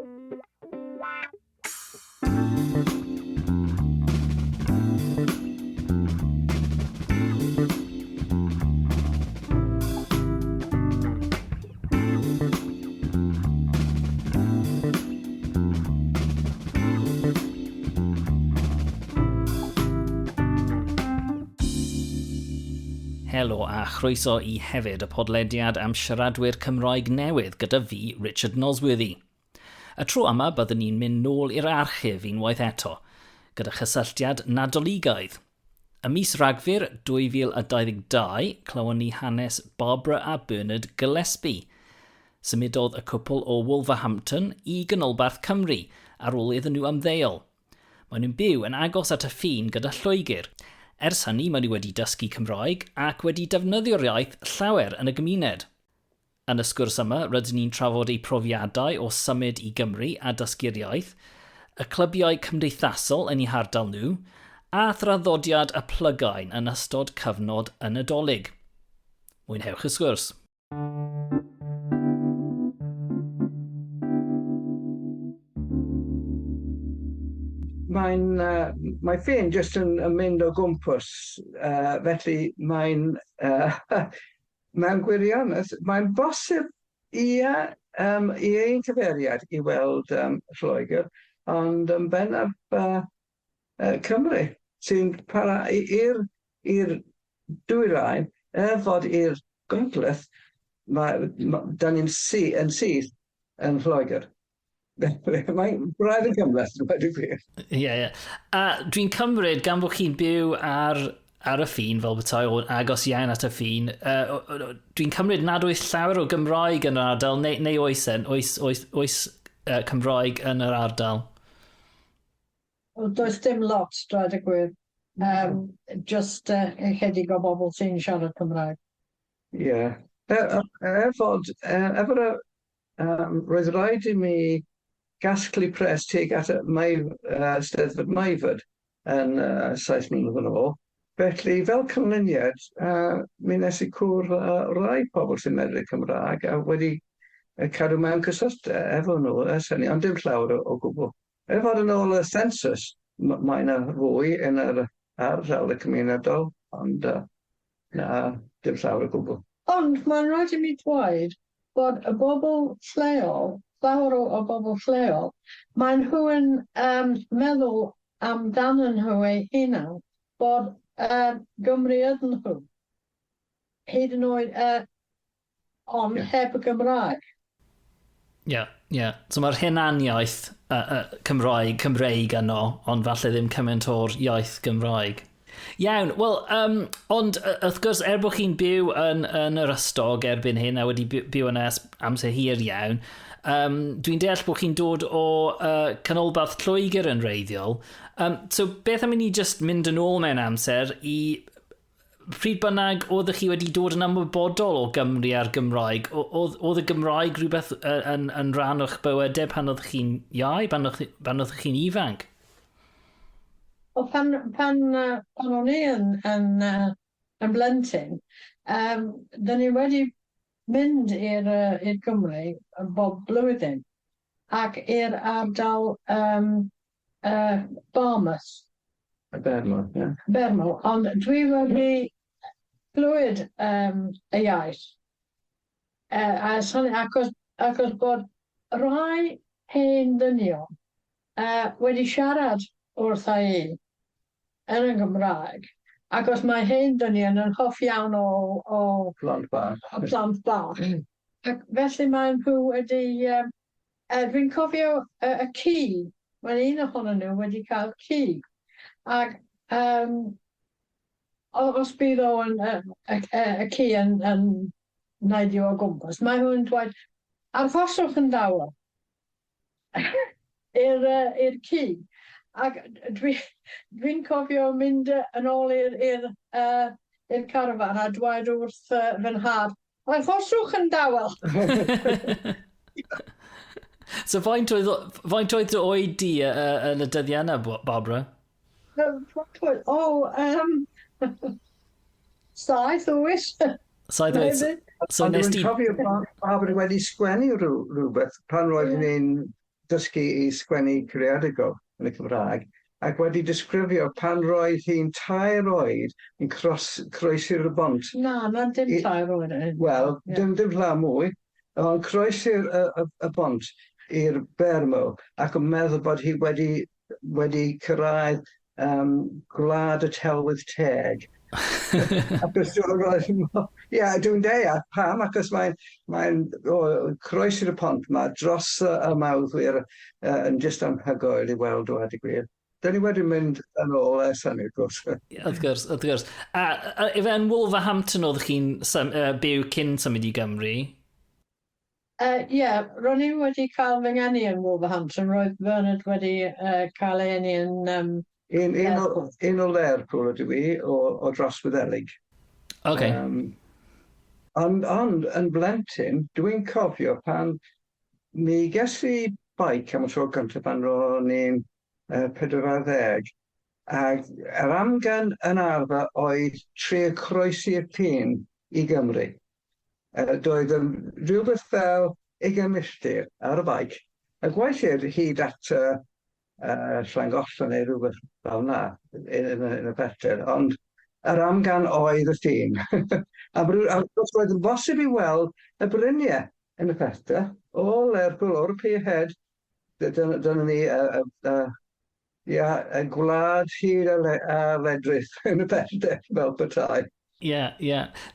Helo a chroeso I Hefyd, y podlediad am siaradwyr Cymraeg newydd gyda fi, Richard Nosworthy. Y tro yma byddwn ni'n mynd nôl i'r archif unwaith eto, gyda chysylltiad Nadoligaidd. Y mis Rhagfyr 2022, clywon ni hanes Barbara a Bernard Gillespie. Symudodd y cwpl o Wolverhampton I ganolbarth Cymru ar ôl iddyn nhw ymddeol. Maen nhw'n byw yn agos at y ffin gyda Loegr. Ers hynny, maen nhw wedi dysgu Cymraeg ac wedi defnyddio'r iaith llawer yn y gymuned. Yn y sgwrs yma, rydyn ni'n trafod eu profiadau o symud I Gymru a dysgu'r iaith, y clybiau cymdeithasol yn eu hardal nhw, a thraddodiad y Plygain yn ystod cyfnod y Nadolig. Mwynhewch y sgwrs. Mae ffin jyst yn mynd o gwmpas, felly mae'n gwirionedd, mae'n bosib I ein cyfeiriad I weld Loegr, ond yn bennaf Cymru, sy'n para i'r dwyrain, fod i'r gogledd, da ni'n syth yn Loegr. Mae'n braidd yn gymleth, wedi gwir. Ie. A dwi'n cymryd gan bod chi'n byw ar y ffin fel bethau o agos iawn at y ffin, dwi'n cymryd nad oes llawer o Gymraeg yn yr ardal, neu oes Cymraeg yn yr ardal? Does dim lot, dweud y gwir. Just ychydig o bobl sy'n siarad Cymraeg. Ie. Roedd rhaid I mi gasglu pres tuag at Steddfod Maefod yn 7 mlynedd yn ôl. Felly, fel cynlyniad, mi nes I cwr rai pobl sy'n medru Cymraeg a wedi cadw mewn cysylltu efo nhw ers hynny, ond dim llawer o gwbl. Efo yn ôl y census, mae yna fwy yn yr ardal y cymunedol, ond dim llawer o gwbl. Ond mae'n rhaid I mi dweud bod y bobl lleol, llawer o bobl lleol, mae'n nhw yn meddwl amdanyn nhw eu hunan bod Gymru ydyn nhw. Hyd yn oed ond heb y Gymraeg. Ie. So mae'r hunaniaeth Cymreig yno, ond falle ddim cymaint o'r iaith Gymraeg. Iawn, wel, ond wrth gwrs, bod chi'n byw yn yr ystod erbyn hyn a wedi byw yn amser hir iawn, dwi'n deall bod chi'n dod o canolbarth Loegr yn wreiddiol. So beth am I ni just mynd yn ôl mewn amser I pryd bynnag oeddech chi wedi dod yn ymwybodol o Gymru a'r Gymraeg? Oedd y Gymraeg rhywbeth yn rhan o'ch bywydau pan oeddech chi'n iau, pan oeddech chi'n ifanc? Pan o'n I yn blentyn, da ni wedi mynd i'r Gymru bob blwyddyn ac i'r ardal Barmouth. Bernard, ie. Bernard, ond dwi wedi clywed y iaith. Achos bod rai hen ddynion wedi siarad wrtha I yn y Gymraeg, achos mae hen dynion yn hoff iawn o Plant bach. Ac felly mae nhw wedi... dwi'n cofio y ci, mae un ohonyn nhw wedi cael ci. Ac os bydd y ci yn neidio o gwmpas, mae nhw'n dweud, arhoswch yn dawel i'r ci. Ac dwi'n cofio mynd yn ôl i'r carafan a dweud wrth fy nhad, arhoswch yn dawel. So faint oedd dy oed di yn y dyddiau yna, Barbara? Saith oes. Saith oes. So dwi'n cofio Barbara wedi sgwennu rhywbeth pan roedd ni'n dysgu I sgwennu creadegol yn y Cymraeg, ac wedi disgrifio pan roedd hi'n tair oed yn croesi'r y bont. Na, dim tair oed. Wel, dim rha mwy, ond croesi'r y bont i'r Bermo, ac yn meddwl bod hi wedi cyrraedd gwlad y Telwydd Teg. Dwi'n deall pam, achos mae'n croesi'r y pont yma dros y mawddwyr yn jyst anhygoel I weld o wedi gwir. Dyn ni wedi mynd yn ôl ers hynny, wrth gwrs. Wrth gwrs. A efe yn Wolverhampton oedd chi'n byw cyn symud I Gymru? Ro'n I wedi cael fy ngeni yn Wolverhampton. Roedd Bernard wedi cael ei eni yn... Un o Lerpwl ydw I, o dros Wyddeleg. Okay. Ond yn blentyn, dwi'n cofio pan mi ges I baic am y tro gyntaf pan ro'n i'n 40, ac yr amgen yn arfer oedd trio croesi'r ffin I Gymru. Doedd yn rhywbeth fel 20 milltir ar y baic, a gweithio'r hyd at Llangollen neu rhywbeth fel yna yn y petrol, ond yr amgan oedd y ffin. A roedd yn bosib I weld y bryniau yn y petrol, o Lerpwl, o'r Hefyd, dyna ni y gwlad hyd a ledrith yn y petrol fel petai.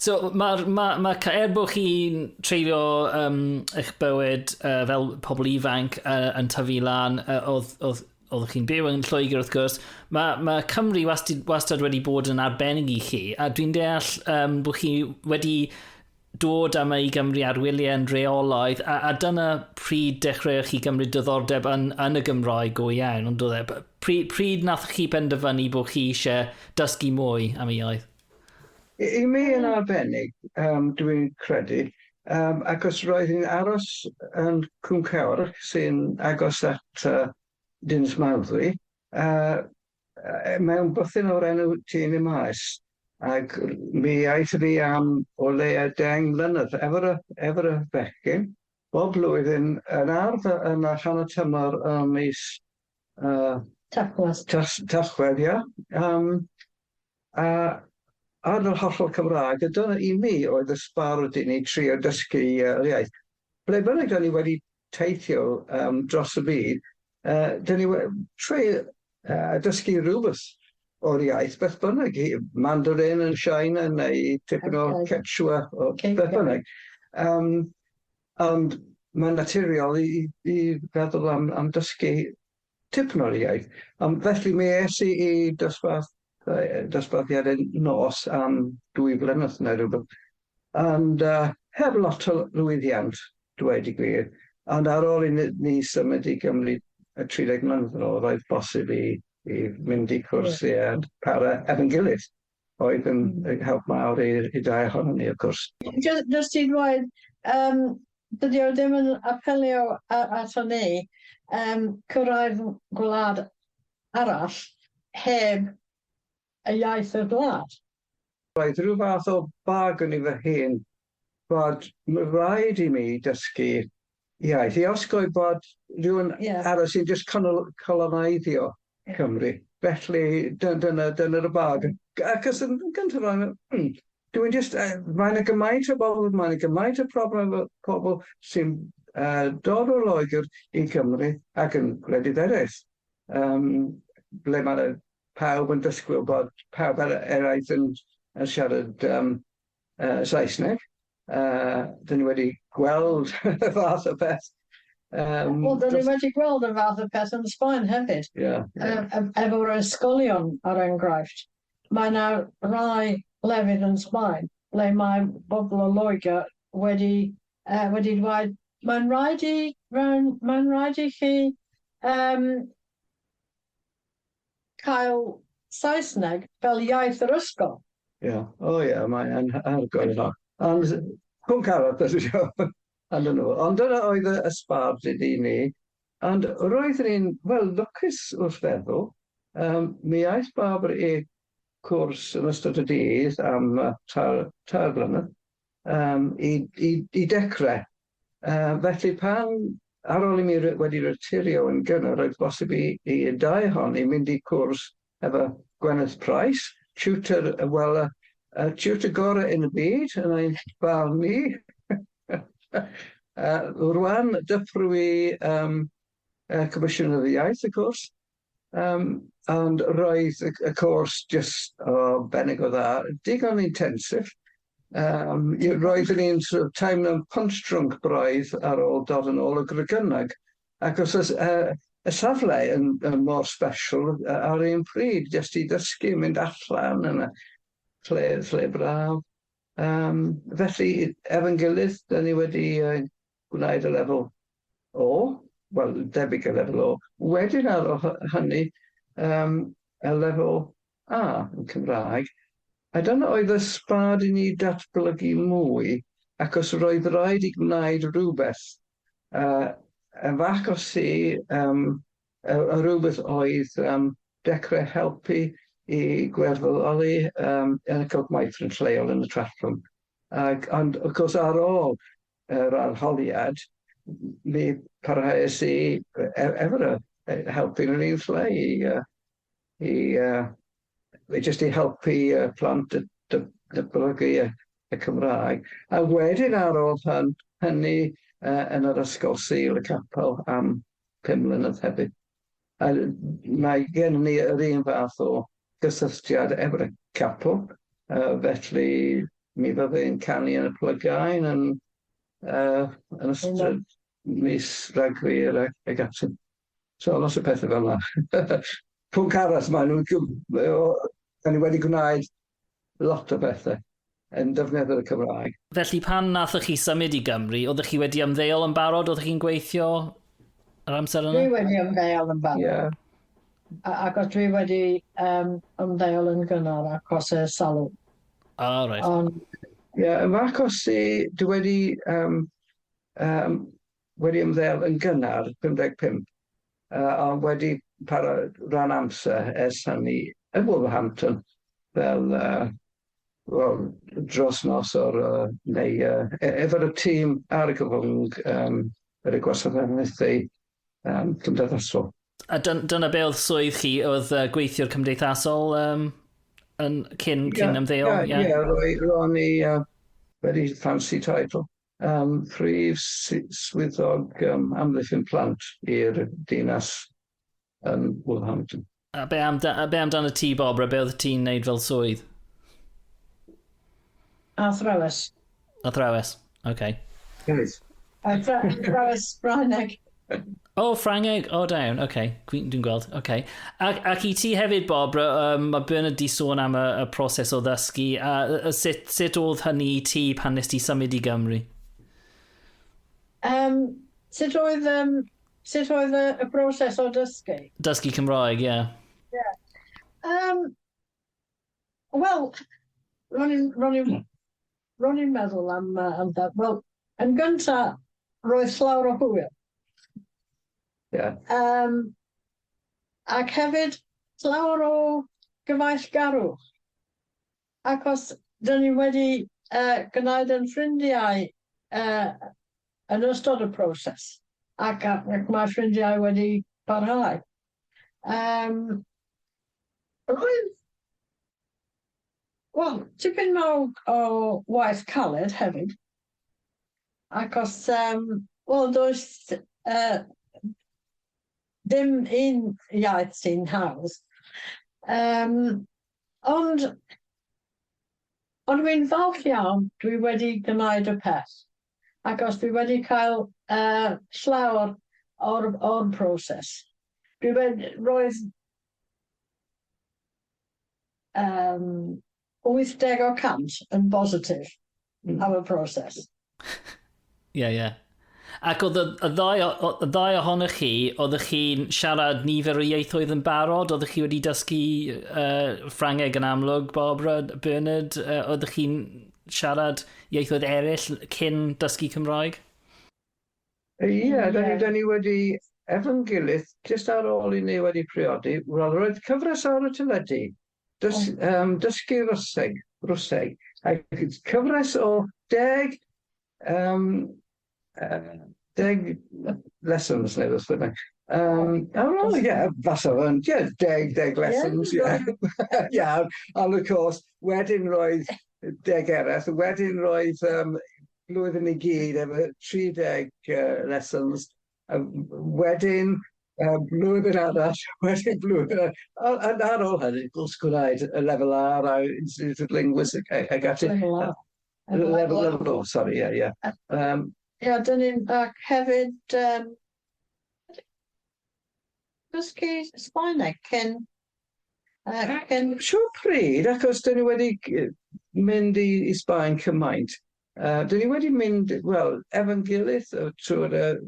So, er bod chi'n treulio eich bywyd fel pobl ifanc yn tyfu lan, oedd chi'n byw yn Loegr wrth gwrs, mae Cymru wastad wedi bod yn arbennig I chi, a dwi'n deall bod chi wedi dod yma I Gymru ar wyliau yn reolaidd, a dyna pryd dechreuoch chi gymryd diddordeb yn y Gymraeg go iawn, ond oedd e, pryd nath chi penderfynu bod chi eisiau dysgu mwy am ei iaith? I mi yn arbennig, dwi'n credu, achos roedd hi'n aros yn Cwm Cawr sy'n agos at Dins Mawddwy, mewn bwthyn o'r enw Tîn y Maes, ac mi aeth fi am o leia 10 mlynedd efo'r bechgyn, bob blwyddyn yn ardd yn allan o tymor mis Tachwedd, ar yr hollol Cymraeg, a dyna I mi oedd y sbarod I ni trio dysgu yr iaith. Ble bynnag da ni wedi teithio dros y byd, da ni trio dysgu rhywbeth o'r iaith, beth bynnag, Mandarin yn China neu tipyn o Quechua, o beth bynnag. Ond mae'n naturiol I feddwl am dysgu tipyn o'r iaith. Felly mi es I dosbarthiad nos am 2 blynedd neu rhywbeth. And heb lot o lwyddiant, dweud I gwir. Ond ar ôl I ni symud I Gymru 30 mlynedd yn ôl, roedd bosib I mynd I cwrsiau para efo'n gilydd. Oedd yn help mawr I dau ohonon ni, of course. Just I dweud, dydy o ddim yn apelio ato ni cyrraedd gwlad arall heb y iaith y gwlad. Roedd rhyw fath o bag yn I fy hun bod rhaid I mi dysgu iaith. I osgoi bod rhywun aros sy'n just coloneiddio Cymru. Felly dyna'r bag. Ac yn gyntaf rhaid, dwi'n just, mae'n gymaint o bobl, mae'n gymaint o pobl sy'n dod o Loegr I Cymru ac yn gwledydd eraill. Ble mae pawb yn dysgwyl bod pawb eraill yn siarad Saesneg. Dyn ni wedi gweld y fath o beth. Wel, dyn ni wedi gweld y fath o beth yn Sbaen hefyd. Efo'r ysgolion ar enghraifft. Mae yna rai lefydd yn Sbaen ble mae bobl o Loegr wedi dweud mae'n rhaid I chi cael Saesneg fel iaith yr ysgol. Mae'n argoel yno. Ond hwn carreg, ond dyna oedd y sbard I ni. Ond roeddwn ni'n, lwcus wrth feddwl, mi aeth Barbara I cwrs yn ystod y dydd am tair blynedd I dechrau. Felly pan ar ôl i mi wedi retirio yn gynnar, roedd bosib i dau honni mynd i cwrs efo Gwyneth Price, tutor, wel, tutor gorau yn y byd, yn ein barn ni. Rwan, dyfrw i Comisiwn y Iaith, y cwrs, ond roedd y cwrs just benig o dda, digon intensif. Roeddwn ni'n sort of teimlo'n punch drunk braidd ar ôl dod yn ôl y grygynnag. Ac os y safle yn mor special ar un pryd, jyst i ddysgu, mynd allan yn y lle braf. Felly, efo'n gilydd, da ni wedi gwneud y lefel O, wel, debyg y lefel O. Wedyn ar hynny, y lefel A yn Cymraeg. A dyna oedd y sbad i ni datblygu mwy, ac os roedd rhaid i gwneud rhywbeth. Yn fach o si, y rhywbeth oedd dechrau helpu i gwerfyddoli yn y cylchmaith yn lleol yn y Trallwm. Ond, of course, ar ôl yr arholiad, mi parhaes i efo'r helpu yn un lle jyst i helpu plant datblygu y Cymraeg. A wedyn ar ôl hynny yn yr ysgol Sul y Capel am 5 mlynedd hefyd. A mae gen ni yr un fath o gysylltiad efo'r capel, felly mi fyddai'n canu yn y Plygain yn ystod mis Rhagfyr ag ati. So, lot o pethau fel yna. Pwnc arall, ni wedi gwneud lot o bethau yn defnyddio y Cymraeg. Felly pan nathoch chi symud i Gymru, oeddech chi wedi ymddeol yn barod? Oeddech chi'n gweithio ar amser yna? Dwi wedi ymddeol yn barod. Yeah. Ac os dwi wedi ymddeol yn gynnar acos y salw. Right. Yn fach os dwi wedi ymddeol yn gynnar, 55, ond wedi para rhan amser ers hynny yn Wolverhampton fel dros nos neu efo'r tîm ar y cyfwng yr gwasanaethau cymdeithasol. A dyna be oedd swydd chi, oedd gweithio'r cymdeithasol cyn ymddeol? Ro'n i wedi fancy title. Prif swyddog amddiffyn plant i'r dinas yn Wolverhampton. A be amdano ti, Barbara? Be oedd ti'n neud fel swydd? Athrawes. Athrawes, okay. Yes. Athrawes Ffrangeg. Ffrangeg, dawn, okay. Dwi'n gweld, okay. Ac i ti hefyd, Barbara, mae Bernard di sôn am y proses o ddysgu, a sut oedd hynny i ti pan nes ti symud i Gymru? Sut oedd y broses o dysgu? Dysgu Cymraeg, ie. Wel, ro'n i'n meddwl am that. Wel, yn gyntaf, roedd llawer o hwyl. Ac hefyd, llawer o gyfaill-garw. Ac os dyn ni wedi gwneud yn ffrindiau yn ystod y proses, ac mae ffrindiau wedi parhau. Wel, tipyn o waith caled hefyd. Ac os, does dim un iaith sy'n hawdd. Ond dwi'n falch iawn dwi wedi gwneud y peth. Ac os dwi wedi cael llawer o'r proses. Roedd 80% yn positif am y proses. Ie. Ac oedd y ddau ohonych chi, oeddech chi'n siarad nifer o ieithoedd yn barod? Oeddech chi wedi dysgu Ffrangeg yn amlwg, Barbara, Bernard? Oeddech chi'n siarad ieithoedd eraill cyn dysgu Cymraeg? Da ni wedi efo'n gilydd, jyst ar ôl i ni wedi priodi, roedd cyfres ar y teledu, dysgu Rwseg, cyfres o 10 10 lessons neu beth bynnag. Faso yn, 10 lessons, Iawn, ond of course, wedyn roedd 10 eraill, wedyn roedd blwyddyn i gyd efo 30 lessons, wedyn blwyddyn arall, wedyn blwyddyn arall, and ar ôl hynny, gwrs gwneud y lefel ar a Institute of Linguistics ag ati. Level O, sorry, dyn ni'n hefyd dysgu Sbaeneg cyn Siwr pryd, achos dyn ni wedi mynd i Sbaen cymaint. Dyn ni wedi mynd, wel, efo'n gilydd trwy'r...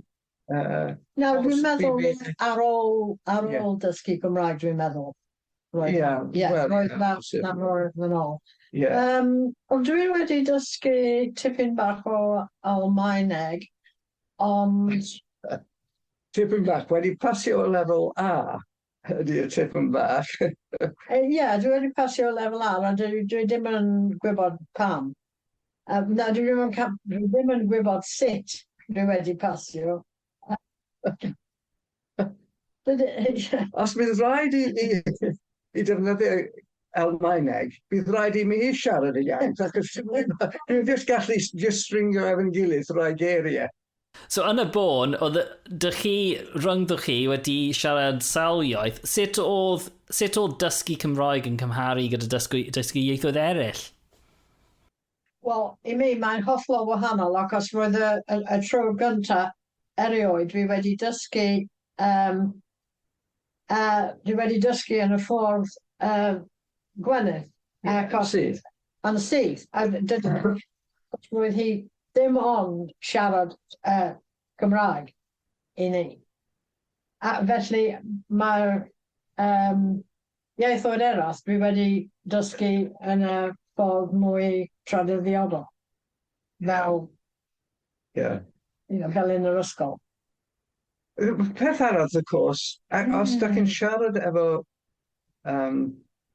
Nawr, dwi'n meddwl ar ôl dysgu Cymraeg, dwi'n meddwl. Roedd na roedd yn ôl. Ond dwi wedi dysgu tipyn bach o Almaeneg, ond... Tipyn bach, wedi pasio o lefel A, ydy'r tipyn bach. Dwi wedi pasio o lefel A, ond dwi ddim yn gwybod pam. Na, dwi ddim yn gwybod sut dwi wedi pasio. Os bydd rhaid i defnyddio Almaeneg, bydd rhaid i mi siarad y iaith, achos dwi'n just gallu stringio efo'n gilydd rai geiriau. So yn y bôn, rhyngddoch chi wedi siarad sawl iaith, sut oedd dysgu Cymraeg yn cymharu gyda dysgu ieithoedd eraill? Wel, i mi mae'n hollol wahanol, achos roedd y tro gyntaf erioed dwi wedi dysgu yn y ffordd Gwenydd. Sydd. Yn sydd. Roedd hi ddim ond siarad Gymraeg i ni. A felly mae'r ieithoedd eraill dwi wedi dysgu yn y ffordd mwy traddodiadol. Fel yn yr ysgol. Peth arall, of course, os da chi'n siarad efo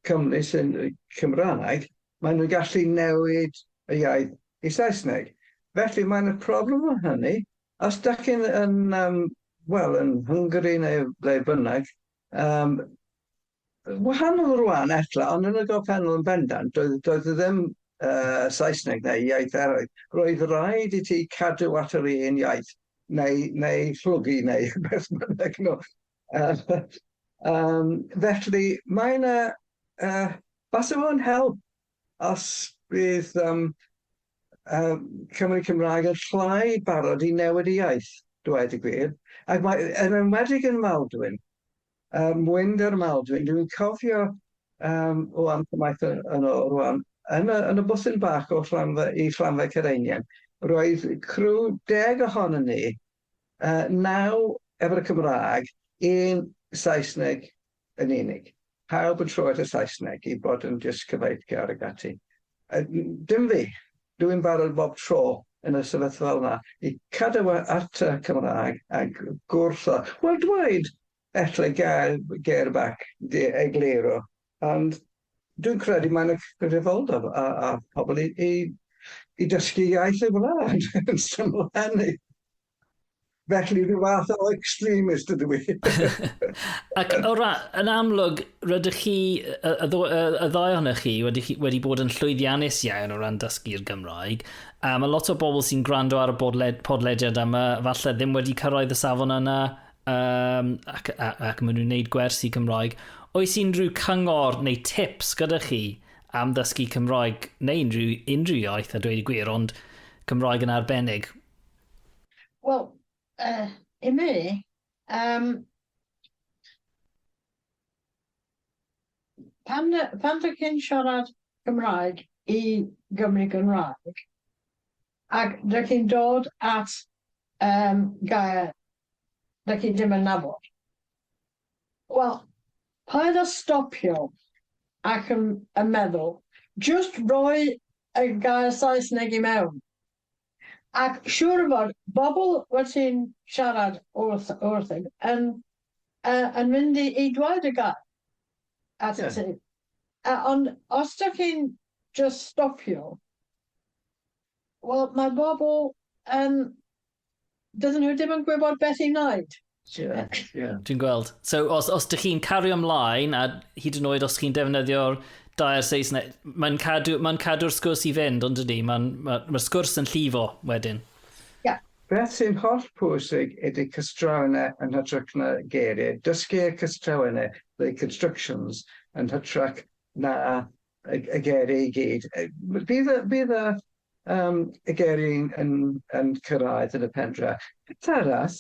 Cymru sy'n Cymraeg, maen nhw'n gallu newid y iaith i Saesneg. Felly mae'n y problem o hynny, os da chi'n yn Hungary neu ble bynnag, wahanol rwan eto, ond yn y gorffennol yn bendant, doedd ddim Saesneg neu iaith eraill. Roedd rhaid i ti cadw at yr un iaith, neu llwgu, neu beth bynnag nhw. Felly, mae'n bas o'n help os bydd Cymru Cymraeg yn llai barod i newid y iaith, dweud y gwir. Ac yn enwedig yn Maldwyn, Mwynd ar Maldwyn, dwi'n cofio o amgymaeth yn ôl rwan, yn y bwthyn bach i Llanfa Cereinian, roedd crw 10 ohonyn ni, 9 efo'r Cymraeg, 1 Saesneg yn unig. Pawb yn troed y Saesneg i bod yn just cyfeillgar ag ati. Dim fi, dwi'n barod bob tro yn y sefyllfa fel yna i cadw at y Cymraeg ac gwrtho. Wel, dweud etle gair bach egluro, ond dwi'n credu mae'n gyfrifoldeb a pobl i dysgu iaith y wlad yn syml hynny. Felly rhyw fath o extremist ydw i. Ac yn amlwg, rydych chi, y ddau ohonych chi wedi bod yn llwyddiannus iawn o ran dysgu'r Gymraeg. Mae lot o bobl sy'n gwrando ar y podlediad yma, falle ddim wedi cyrraedd y safon yna, ac maen nhw'n gwneud gwersi Cymraeg. Oes unrhyw cyngor neu tips gyda chi am ddysgu Cymraeg, neu unrhyw iaith, a dweud y gwir, ond Cymraeg yn arbennig? Wel, i mi, pan ydych chi'n siarad Cymraeg i Gymru Gymraeg, ac ydych chi'n dod at gair ydych chi ddim yn nabod. Wel, paid a stopio ac yn meddwl, just roi y gair Saesneg i mewn. Ac siŵr o fod, bobl wedi'n siarad wrthyn yn mynd i dweud y gair at y ti. Ond os ydych chi'n just stopio, wel, mae bobl yn dydyn nhw ddim yn gwybod beth i wneud. Yeah. Dwi'n gweld. So, os dych chi'n cario ymlaen, a hyd yn oed os chi'n defnyddio'r dair Saesneg, mae'n cadw'r sgwrs i fynd, ond ydy, mae'r sgwrs yn llifo wedyn. Beth sy'n holl pwysig ydy cystrawnau yn hytrach na geiriau. Dysgu'r cystrawnau, the constructions, yn hytrach na y geiriau i gyd. Bydd y geiriau yn cyrraedd yn y pendra. Arall,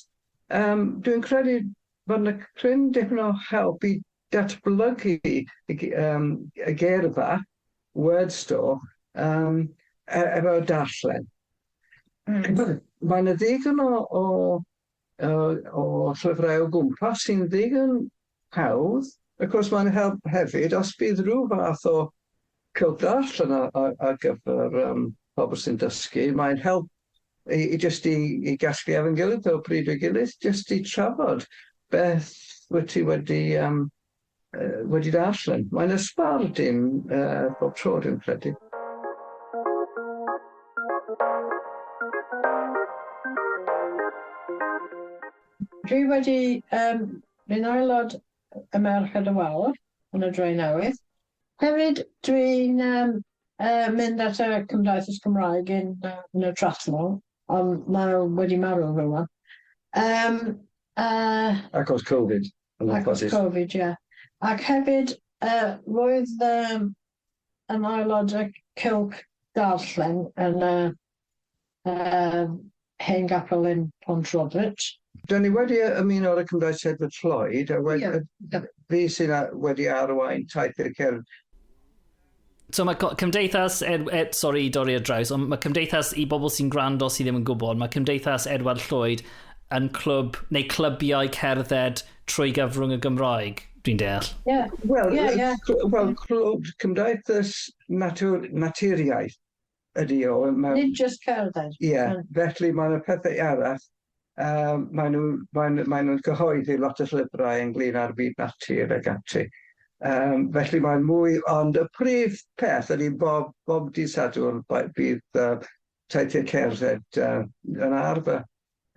dwi'n credu bod yna cryn dipyn o help i datblygu y geirfa, word store, efo darllen. Mae yna ddigon o llyfrau o gwmpas sy'n ddigon hawdd. Of course, mae'n help hefyd os bydd rhyw fath o cylch darllen ar gyfer pobl sy'n dysgu. Mae'n help i gasglu efo'n gilydd o bryd o gilydd, just i trafod beth wyt ti wedi darllen. Mae'n ysbar dim bob tro, dwi'n credu. Dwi wedi mynd aelod y Merched y Wawr yn y Dre Newydd. Hefyd dwi'n mynd at y Cymdeithas Cymraeg yn y Traddodiad, ond mae wedi marw rhywun. Acos Covid. Acos Covid, ie. Ac hefyd roedd yn aelod y cylch darllen yn hen gapel yn Pontrobert. Dyn ni wedi ymuno ar y Cymdeithas Edward Lloyd, a fi sy'n wedi arwain taith i'r cerdd. So mae Cymdeithas, sorry, dorri ar draws, ond mae Cymdeithas i bobl sy'n gwrando sydd ddim yn gwybod, mae Cymdeithas Edward Lloyd yn clwb, neu clybiau cerdded trwy gyfrwng y Gymraeg, dwi'n deall. Wel, clwb Cymdeithas Naturiaeth ydy o. Nid just cerdded. Felly mae'n y pethau arall. Maen nhw'n cyhoeddi lot o llyfrau ynglyn â'r byd natur ag ati. Felly mae'n mwy, ond y prif peth ydy bob dydd Sadwrn bydd taithiau cerdded yn arfer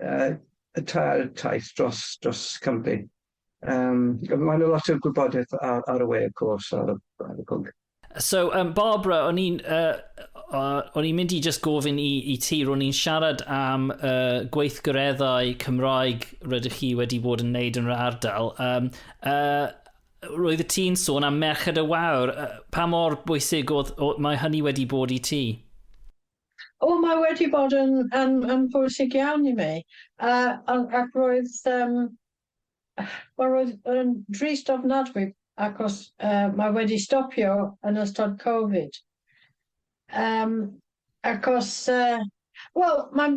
y taith dros Cymru. Mae'n lot o gwybodaeth ar y we, of course, ar y pwnc. So, Barbara, o'n i'n mynd i just gofyn i ti, ro'n i'n siarad am gweithgareddau Cymraeg rydych chi wedi bod yn neud yn yr ardal. Roedd y ti'n sôn am Merched y Wawr. Pa mor bwysig mae hynny wedi bod i ti? Mae wedi bod yn bwysig iawn i mi. Ac roedd yn drist ofnadwy achos mae wedi stopio yn ystod Covid. Achos, mae'n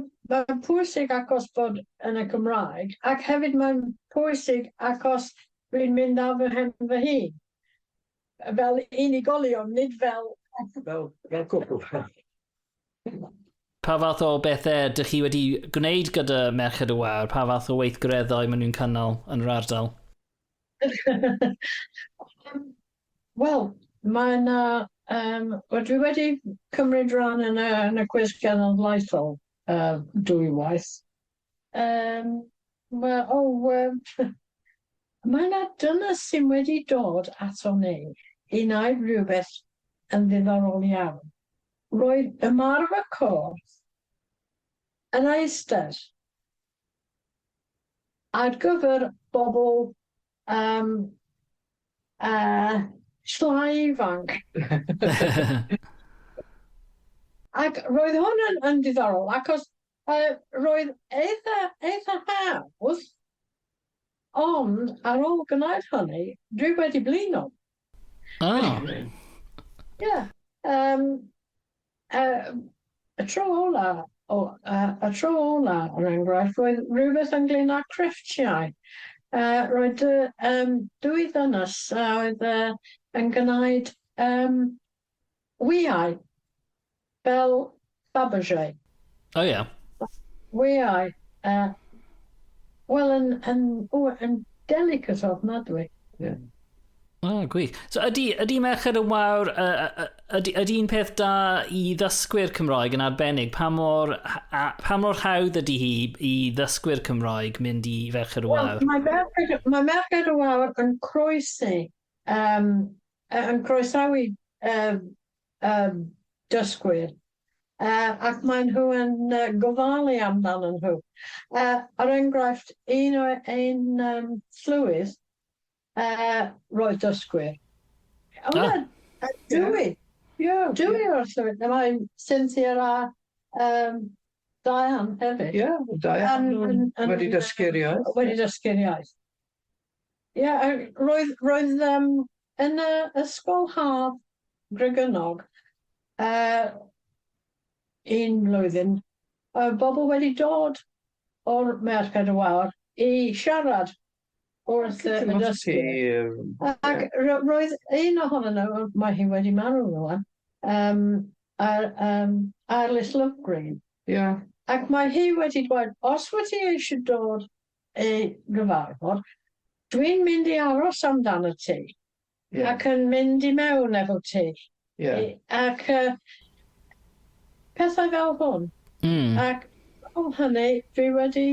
pwysig achos bod yn y Cymraeg, ac hefyd mae'n pwysig achos rwy'n mynd ar fy hen fy hun. Fel unigolion, nid fel gwpl. Pa fath o bethau ydych chi wedi gwneud gyda Merched y Wawr? Pa fath o weithgareddau maen nhw'n cynnal yn yr ardal? Wel, mae'n dwi wedi cymryd rhan yn y cwis genedlaethol dwywaith. Mae'n dyna sy'n wedi dod ato ni i wneud rhywbeth yn ddiddorol iawn. Roedd ymarfer corff yn eistedd ar gyfer bobl llai ifanc. Ac roedd hwn yn diddorol, achos roedd eitha hawdd, ond ar ôl gwneud hynny, dwi wedi blino. Y tro ola, yn enghraifft, roedd rhywbeth ynglyn â crefftiau. Roedd dwy ddynas oedd yn gwneud wedi'i fel Fabergé. Wedi'i. Wel, yn delicate ofnadwy. Gwych. So ydy Merched y Wawr, ydy un peth da i ddysgwyr Cymraeg yn arbennig? Pa mor hawdd ydy hi i ddysgwyr Cymraeg mynd i Ferched y Wawr? Mae Merched y Wawr yn croesawu dysgwyr. Ac mae nhw yn gofalu amdano nhw. Er enghraifft, un llwyth roedd dysgwyr. Dwi o'r llwyth. Mae Cynthia a Diane hefyd. Diane wedi dysgu'r iaith. Wedi dysgu'r iaith. Roedd yn y ysgol haf Gregynog un blwyddyn, bobl wedi dod o'r Merched y Wawr i siarad wrth y dysgu. Ac roedd un ohonyn nhw, mae hi wedi marw rwan, Arlis Loegr. Ac mae hi wedi dweud, os wedi eisiau dod i gyfarfod, dwi'n mynd i aros amdano ti, ac yn mynd i mewn efo ti. Ac pethau fel hwn. Ac o hynny, fi wedi...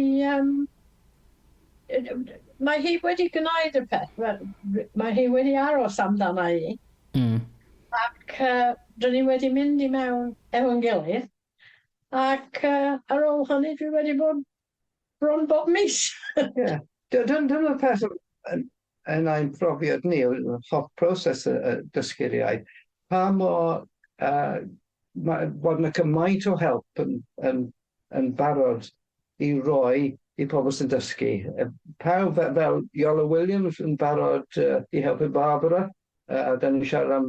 mae hi wedi gwneud y peth. Mae hi wedi aros amdana i. Ac dyn ni wedi mynd i mewn efo'n gilydd. Ac ar ôl hynny, fi wedi bod bron bob mis. Dyna'r peth yn ein profiad ni, y holl proses y dysgu'r iaith. Pa mor bod yna cymaint o help yn barod i roi i pobl sy'n dysgu. Pawb fel Iola Williams yn barod i helpu Barbara. Da ni'n siarad am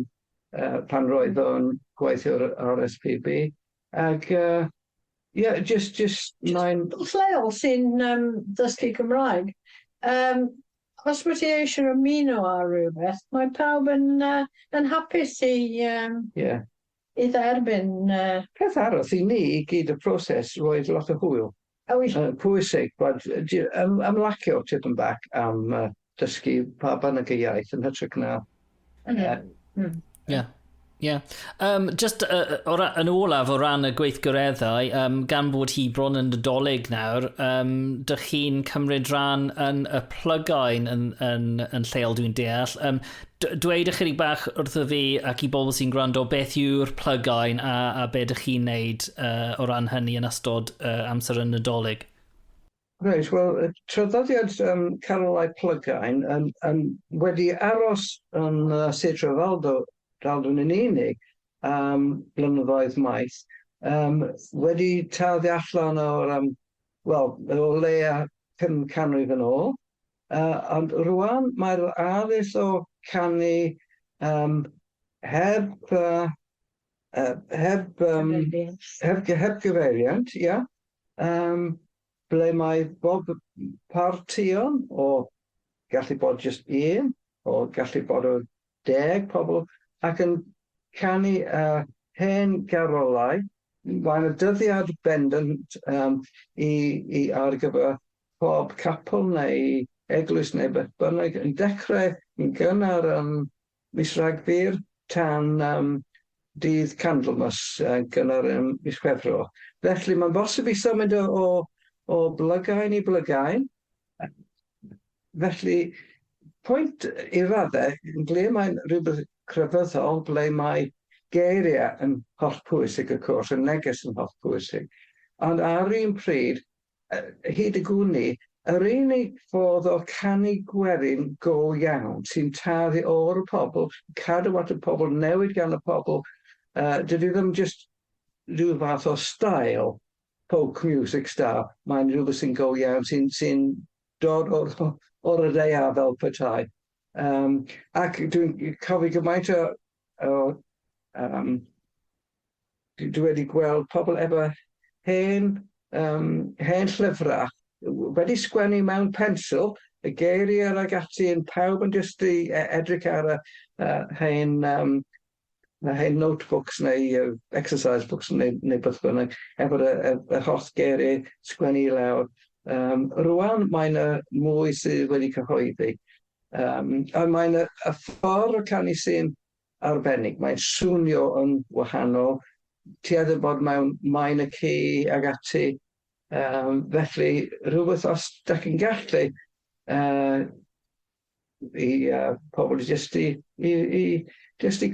pan roedd o'n gweithio ar SPB. Ac, just mae'n... Lleol sy'n dysgu Cymraeg. Os wedi eisiau ymuno ar rhywbeth, mae pawb yn hapus i dderbyn... Peth arall i ni i gyd y proses roedd lot o hwyl. Pwysig, bod ymlacio tipyn bach am dysgu pa bynnag y iaith yn hytrach na. Just yn olaf o ran y gweithgareddau, gan bod hi bron yn Nadolig nawr, dych chi'n cymryd rhan yn y Plygain yn lleol dwi'n deall. Dweud ychydig bach wrtho fi ac i bobl sy'n gwrando beth yw'r Plygain a be dych chi'n neud o ran hynny yn ystod amser yn Nadolig? Reit, wel, traddodiad Carolau Plygain wedi aros yn Sir Trefaldwyn yn unig blynyddoedd maith, wedi tarddu allan o leia 5 canrif yn ôl, ond rwan mae'r addys o canu heb gyfeiriant, ble mae bob partion o gallu bod just un, o gallu bod o 10 pobl, ac yn canu hen garolau, mae'n y dyddiad bendant ar gyfer pob capel neu eglwys neu beth bynnag yn dechrau yn gynnar mis Rhagfyr tan dydd Candlemas gynnar mis Chwefror. Felly mae'n bosib i symud o Blygain i Blygain. Felly, pwynt i raddau, yn ble mae'n rhywbeth crefyddol, ble mae geiriau yn holl pwysig, y cwrs, y neges yn holl pwysig. Ond ar un pryd, hyd y gwni, yr unig ffordd o canu gwerin go iawn sy'n tarddu o'r pobl, cadw at y pobl, newid gan y pobl, dydy ddim just rhyw fath o stael, folk music style, mae'n rhywbeth sy'n go iawn, sy'n dod o'r ydea fel petai. Ac dwi'n cofio gymaint dwi wedi gweld pobl efo hen llyfrau wedi sgwennu mewn pensil, y geiriau ag ati yn pawb yn just i edrych ar y hen notebooks neu exercise books neu beth bynnag, efo'r holl geiriau sgwennu i lawr. Rwan mae'n mwy sydd wedi cyhoeddi. A mae'n y ffordd o canu sy'n arbennig. Mae'n swnio yn wahanol. Tuedd y bod mewn maen y ci ag ati. Felly, rhywbeth os da chi'n gallu i pobl jyst i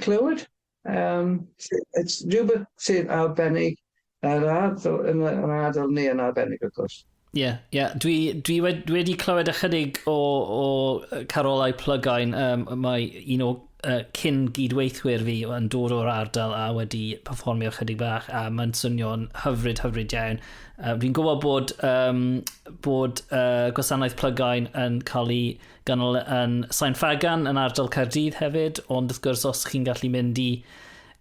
clywed. It's rhywbeth sy'n arbennig yn yr ardal ni yn arbennig, wrth gwrs. Ie. Dwi wedi clywed ychydig o carolau Plygain. Mae un o cyn gydweithwyr fi yn dod o'r ardal a wedi perfformio chydig bach, a mae'n swnio'n hyfryd iawn. Fi'n gwybod bod gwasanaeth Plygain yn cael ei gynnal yn Sain Fagan yn ardal Caerdydd hefyd, ond wrth gwrs os chi'n gallu mynd i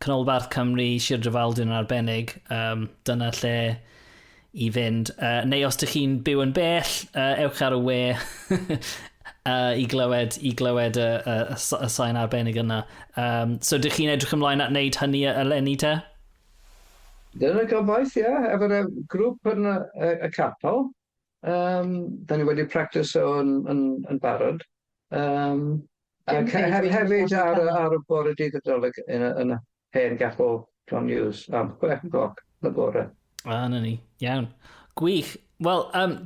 Canolbarth Cymru, Sir Drefaldwyn yn arbennig, dyna lle i fynd. Neu os ydych chi'n byw yn bell, ewch ar y we i glywed y sain arbennig yna. So ydych chi'n edrych ymlaen at wneud hynny eleni te? Dyna gobaith, ie. Efo'r grŵp yn y capel. Da ni wedi practice yn barod. Hefyd ar y bore dydd Nadolig yn y hen gapel John Hughes am 6 o'clock y bore. Na ni, iawn. Gwych. Wel,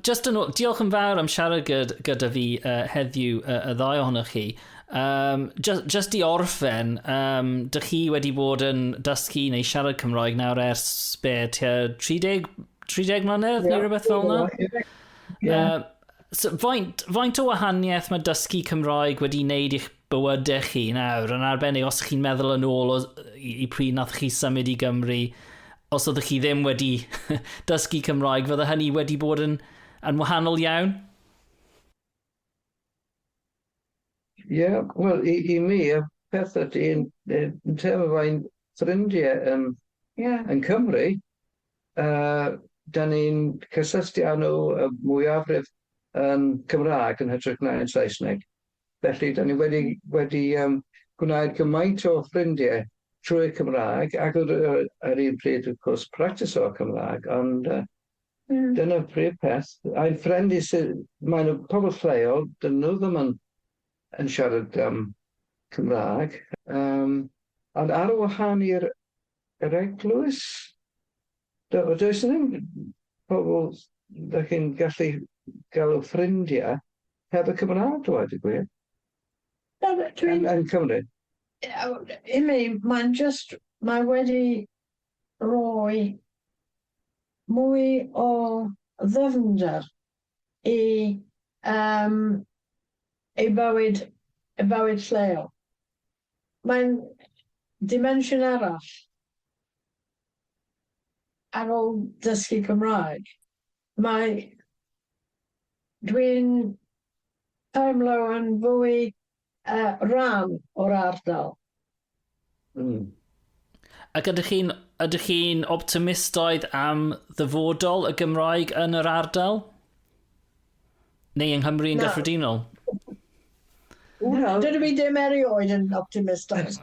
diolch yn fawr am siarad gyda fi heddiw y ddau ohonoch chi. Just i orffen, dych chi wedi bod yn dysgu neu siarad Cymraeg nawr ers 30 mlynedd neu rhywbeth fel yna? So, faint o wahaniaeth mae dysgu Cymraeg wedi wneud i'ch bywydau chi nawr, yn arbennig os chi'n meddwl yn ôl i pryd nath chi symud i Gymru, os oeddech chi ddim wedi dysgu Cymraeg, fydde hynny wedi bod yn wahanol iawn? Ie, wel, i mi, y peth ydy, yn term o fain ffrindiau yn Cymru, da ni'n cysylltu â nhw y mwyafrif yn Cymraeg yn hytrach na yn Saesneg. Felly, da ni wedi gwneud gymaint o ffrindiau trwy'r Cymraeg, ac ar un pryd, wrth gwrs, practis o'r Cymraeg, ond dyna'r prif peth. A'n ffrendi sydd, mae'n pobl lleol, dyn nhw ddim yn siarad Cymraeg. Ond ar y wahan i'r eglwys, does ddim pobl da chi'n gallu gael o ffrindiau heb y Cymraeg, dweud y gwir. Yn Cymru. I mi, mae wedi rhoi mwy o ddyfnder i bywyd lleol. Mae'n dimensiwn arall ar ôl dysgu Cymraeg. Dwi'n teimlo yn fwy rhan o'r ardal. Ac ydych chi'n optimistaidd am ddyfodol y Gymraeg yn yr ardal? Neu yng Nghymru yn gyffredinol? Dydw i ddim erioed yn optimistaidd.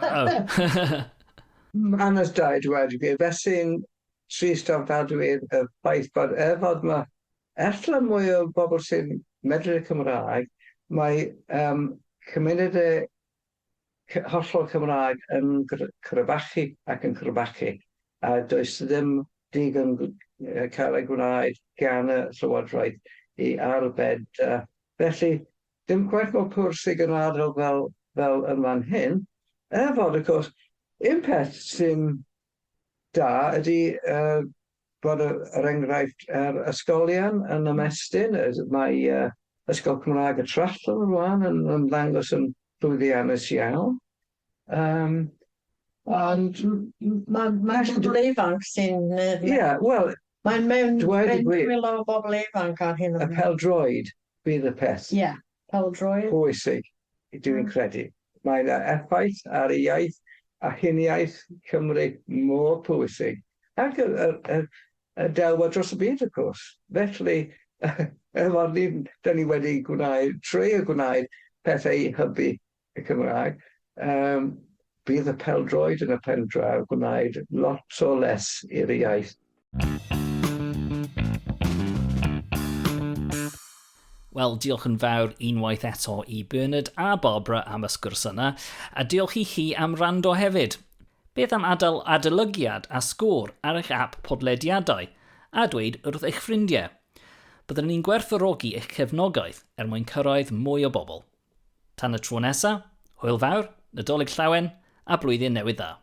Anas da, dweud i fesu'n trist ofnadwy y ffaith bod fod mae mwy o bobl sy'n medru Cymraeg, mae cymunedau hollol Cymraeg yn crybachu ac yn crybachu. A does ddim digon cael ei gwneud gan y Llywodraeth i arbed. Felly, dim gwaith mor pwysig yn ardal fel yn fan hyn. Fod, of course, un peth sy'n da ydy bod yr enghraifft ysgolion yn ymestyn. Mae Ysgol Cymraeg y Trallwm rwan yn ddangos yn llwyddiannus iawn. Ond Mae bobl ifanc sy'n... Ie, wel... Mae'n mewn benwyl o bobl ifanc ar hyn o y pêl-droed bydd y peth. Ie, pêl-droed. Pwysig, dwi'n credu. Mae'n effaith ar y iaith a huniaeth Cymru mor pwysig. Ac y delwedd dros y byd, of course. Felly, da ni wedi gwneud pethau hybu y Cymraeg. Bydd y pêl-droed yn y pen draw gwneud lot o les i'r iaith. Wel, diolch yn fawr unwaith eto i Bernard a Barbara am y sgwrs yna, a diolch i chi am rando hefyd. Beth am adael adolygiad a sgôr ar eich app podlediadau, a dweud wrth eich ffrindiau. Byddwn ni'n gwerthfawrogi eich cefnogaeth mwyn cyrraedd mwy o bobl. Tan y tro nesaf, hwyl fawr, Nadolig llawen, a blwyddyn newydd dda.